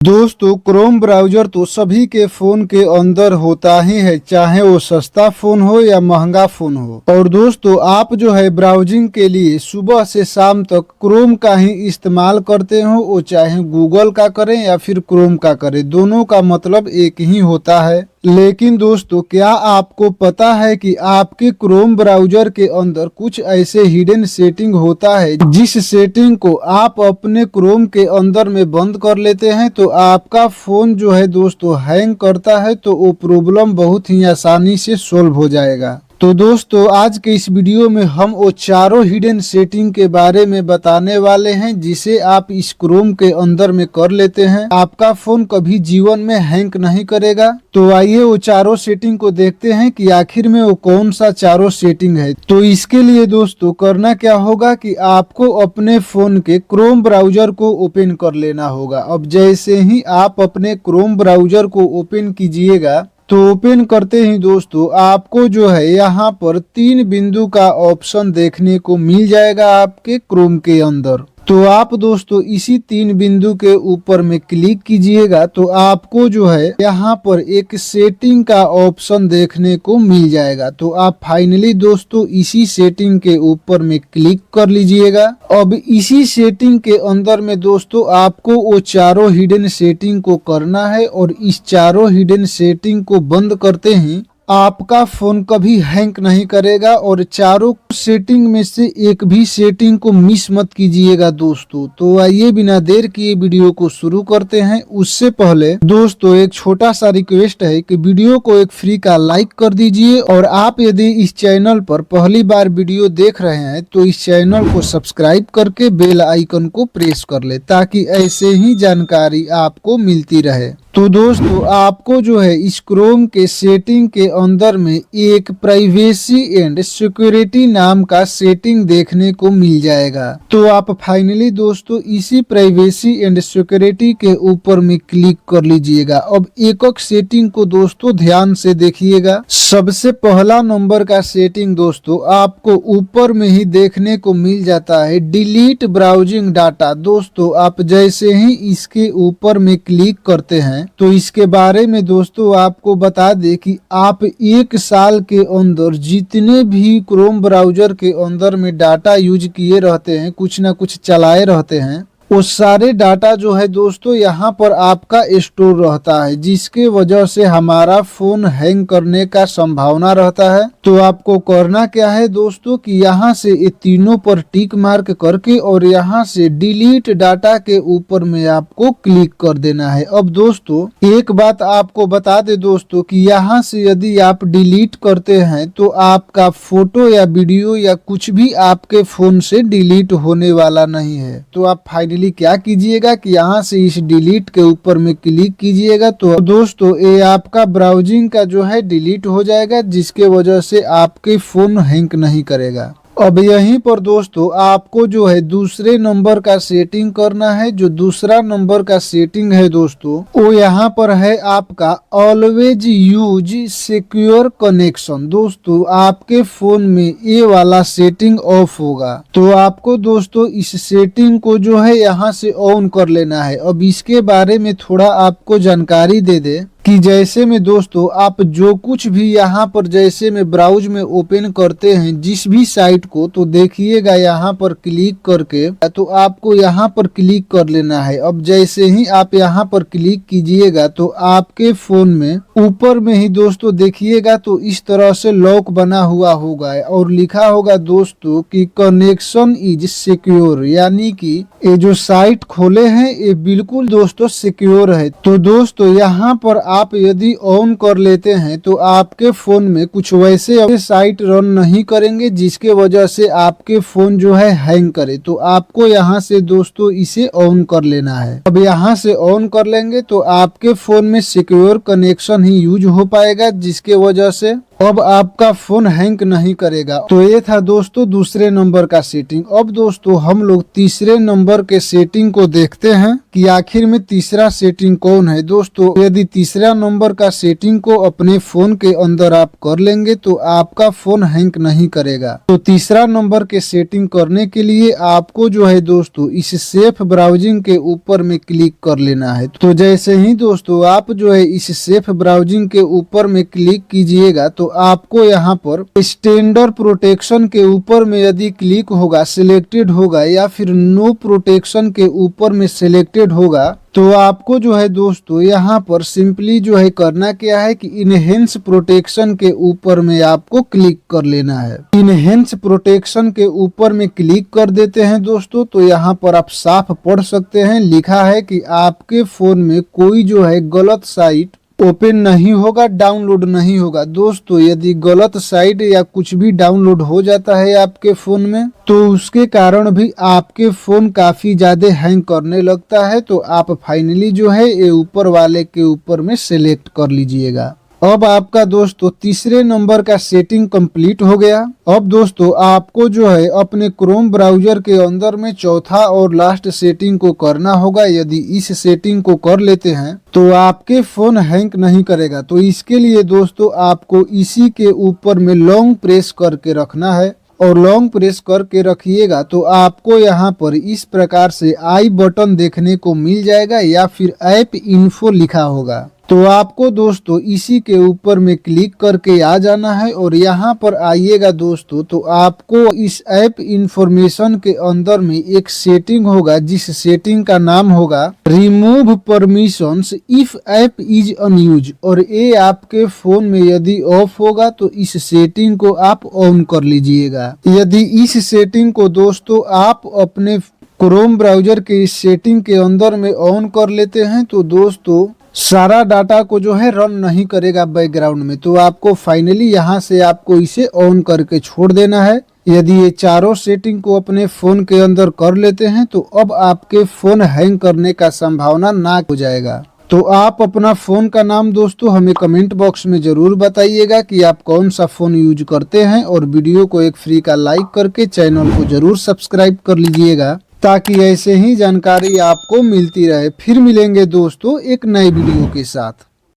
दोस्तों Chrome browser तो सभी के फ़ोन के अंदर होता ही है, चाहे वो सस्ता फ़ोन हो या महंगा फ़ोन हो। और दोस्तों आप जो है ब्राउजिंग के लिए सुबह से शाम तक क्रोम का ही इस्तेमाल करते हो, वो चाहे गूगल का करें या फिर क्रोम का करें, दोनों का मतलब एक ही होता है। लेकिन दोस्तों क्या आपको पता है कि आपके क्रोम ब्राउज़र के अंदर कुछ ऐसे हिडन सेटिंग होता है जिस सेटिंग को आप अपने क्रोम के अंदर में बंद कर लेते हैं तो आपका फोन जो है दोस्तों हैंग करता है, तो वो प्रॉब्लम बहुत ही आसानी से सॉल्व हो जाएगा। तो दोस्तों आज के इस वीडियो में हम वो चारों हिडन सेटिंग के बारे में बताने वाले हैं जिसे आप इस क्रोम के अंदर में कर लेते हैं, आपका फोन कभी जीवन में हैंग नहीं करेगा। तो आइए वो चारों सेटिंग को देखते हैं कि आखिर में वो कौन सा चारों सेटिंग है। तो इसके लिए दोस्तों करना क्या होगा कि आपको अपने फोन के क्रोम ब्राउज़र को ओपन कर लेना होगा। अब जैसे ही आप अपने क्रोम ब्राउज़र को ओपन कीजिएगा तो ओपन करते ही दोस्तों आपको जो है यहाँ पर 3 बिंदु का ऑप्शन देखने को मिल जाएगा आपके क्रोम के अंदर। तो आप दोस्तों इसी 3 बिंदु के ऊपर में क्लिक कीजिएगा तो आपको जो है यहाँ पर एक सेटिंग का ऑप्शन देखने को मिल जाएगा। तो आप फाइनली दोस्तों इसी सेटिंग के ऊपर में क्लिक कर लीजिएगा। अब इसी सेटिंग के अंदर में दोस्तों आपको वो चारों हिडन सेटिंग को करना है और इस चारों हिडन सेटिंग को बंद करते ही आपका फोन कभी हैंग नहीं करेगा। और चारों सेटिंग में से एक भी सेटिंग को मिस मत कीजिएगा दोस्तों। तो आइए बिना देर किए वीडियो को शुरू करते हैं। उससे पहले दोस्तों एक छोटा सा रिक्वेस्ट है कि वीडियो को एक फ्री का लाइक कर दीजिए और आप यदि इस चैनल पर पहली बार वीडियो देख रहे हैं तो इस चैनल को सब्सक्राइब करके बेल आइकन को प्रेस कर ले ताकि ऐसे ही जानकारी आपको मिलती रहे। तो दोस्तों आपको जो है इस क्रोम के सेटिंग के अंदर में एक प्राइवेसी एंड सिक्योरिटी नाम का सेटिंग देखने को मिल जाएगा। तो आप फाइनली दोस्तों इसी प्राइवेसी एंड सिक्योरिटी के ऊपर में क्लिक कर लीजिएगा। अब एक एक सेटिंग को दोस्तों ध्यान से देखिएगा। सबसे पहला नंबर का सेटिंग दोस्तों आपको ऊपर में ही देखने को मिल जाता है, डिलीट ब्राउजिंग डाटा। दोस्तों आप जैसे ही इसके ऊपर में क्लिक करते हैं तो इसके बारे में दोस्तों आपको बता दे कि आप 1 साल के अंदर जितने भी क्रोम ब्राउज़र के अंदर में डाटा यूज किए रहते हैं, कुछ ना कुछ चलाए रहते हैं, वो सारे डाटा जो है दोस्तों यहाँ पर आपका स्टोर रहता है, जिसके वजह से हमारा फोन हैंग करने का संभावना रहता है। तो आपको करना क्या है दोस्तों कि यहाँ से ये तीनों पर टिक मार्क करके और यहाँ से डिलीट डाटा के ऊपर में आपको क्लिक कर देना है। अब दोस्तों एक बात आपको बता दे दोस्तों कि यहाँ से यदि आप डिलीट करते हैं तो आपका फोटो या वीडियो या कुछ भी आपके फोन से डिलीट होने वाला नहीं है। तो आप फाइनली क्या कीजिएगा कि यहाँ से इस डिलीट के ऊपर में क्लिक कीजिएगा तो दोस्तों ये आपका ब्राउजिंग का जो है डिलीट हो जाएगा, जिसके वजह से आपके फोन हैंग नहीं करेगा। अब यहीं पर दोस्तों आपको जो है दूसरे नंबर का सेटिंग करना है। जो दूसरा नंबर का सेटिंग है दोस्तों वो यहाँ पर है आपका ऑलवेज यूज सिक्योर कनेक्शन। दोस्तों आपके फोन में ये वाला सेटिंग ऑफ होगा, तो आपको दोस्तों इस सेटिंग को जो है यहाँ से ऑन कर लेना है। अब इसके बारे में थोड़ा आपको जानकारी दे दे कि जैसे में दोस्तों आप जो कुछ भी यहाँ पर जैसे में ब्राउज में ओपन करते हैं जिस भी साइट को, तो देखिएगा यहाँ पर क्लिक करके तो आपको यहाँ पर क्लिक कर लेना है। अब जैसे ही आप यहाँ पर क्लिक कीजिएगा तो आपके फोन में ऊपर में ही दोस्तों देखिएगा तो इस तरह से लॉक बना हुआ होगा और लिखा होगा दोस्तों कि कनेक्शन इज सिक्योर, यानी कि ये जो साइट खोले हैं ये बिल्कुल दोस्तों सिक्योर है। तो दोस्तों यहाँ पर आप यदि ऑन कर लेते हैं तो आपके फोन में कुछ वैसे साइट रन नहीं करेंगे जिसके वजह से आपके फोन जो है हैंग करे। तो आपको यहाँ से दोस्तों इसे ऑन कर लेना है। अब यहाँ से ऑन कर लेंगे तो आपके फोन में सिक्योर कनेक्शन ही यूज हो पाएगा, जिसके वजह से अब आपका फोन हैंग नहीं करेगा। तो ये था दोस्तों दूसरे नंबर का सेटिंग। अब दोस्तों हम लोग तीसरे नंबर के सेटिंग को देखते हैं कि आखिर में तीसरा सेटिंग कौन है। दोस्तों यदि तीसरा नंबर का सेटिंग को अपने फोन के अंदर आप कर लेंगे तो आपका फोन हैंग नहीं करेगा। तो तीसरा नंबर के सेटिंग करने के लिए आपको जो है दोस्तों इस सेफ ब्राउजिंग के ऊपर में क्लिक कर लेना है। तो जैसे ही दोस्तों आप जो है इस सेफ ब्राउजिंग के ऊपर में क्लिक कीजिएगा तो आपको यहाँ पर स्टैंडर्ड प्रोटेक्शन के ऊपर में यदि क्लिक होगा, सिलेक्टेड होगा, या फिर नो प्रोटेक्शन के ऊपर में सिलेक्टेड होगा, तो आपको जो है दोस्तों यहाँ पर सिंपली जो है करना क्या है कि इनहेंस प्रोटेक्शन के ऊपर में आपको क्लिक कर लेना है। इनहेंस प्रोटेक्शन के ऊपर में क्लिक कर देते हैं दोस्तों, तो यहाँ पर आप साफ पढ़ सकते हैं, लिखा है कि आपके फोन में कोई जो है गलत साइट ओपन नहीं होगा, डाउनलोड नहीं होगा। दोस्तों यदि गलत साइट या कुछ भी डाउनलोड हो जाता है आपके फोन में तो उसके कारण भी आपके फोन काफी ज्यादा हैंग करने लगता है। तो आप फाइनली जो है ये ऊपर वाले के ऊपर में सिलेक्ट कर लीजिएगा। अब आपका दोस्तों तीसरे नंबर का सेटिंग कंप्लीट हो गया। अब दोस्तों आपको जो है अपने क्रोम ब्राउजर के अंदर में चौथा और लास्ट सेटिंग को करना होगा। यदि इस सेटिंग को कर लेते हैं तो आपके फोन हैंग नहीं करेगा। तो इसके लिए दोस्तों आपको इसी के ऊपर में लॉन्ग प्रेस करके रखना है और लॉन्ग प्रेस करके रखिएगा तो आपको यहाँ पर इस प्रकार से आई बटन देखने को मिल जाएगा या फिर ऐप इन्फो लिखा होगा। तो आपको दोस्तों इसी के ऊपर में क्लिक करके आ जाना है और यहाँ पर आइएगा दोस्तों तो आपको इस ऐप इंफॉर्मेशन के अंदर में एक सेटिंग होगा जिस सेटिंग का नाम होगा remove permissions if app is unused. और ये आपके फोन में यदि ऑफ होगा तो इस सेटिंग को आप ऑन कर लीजिएगा। यदि इस सेटिंग को दोस्तों आप अपने क्रोम ब्राउजर के इस सेटिंग के अंदर में ऑन कर लेते हैं तो दोस्तों सारा डाटा को जो है रन नहीं करेगा बैकग्राउंड में। तो आपको फाइनली यहाँ से आपको इसे ऑन करके छोड़ देना है। यदि ये चारों सेटिंग को अपने फोन के अंदर कर लेते हैं तो अब आपके फोन हैंग करने का संभावना ना हो जाएगा। तो आप अपना फोन का नाम दोस्तों हमें कमेंट बॉक्स में जरूर बताइएगा कि आप कौन सा फोन यूज करते हैं और वीडियो को एक फ्री का लाइक करके चैनल को जरूर सब्सक्राइब कर लीजिएगा ताकि ऐसे ही जानकारी आपको मिलती रहे। फिर मिलेंगे दोस्तों एक नए वीडियो के साथ।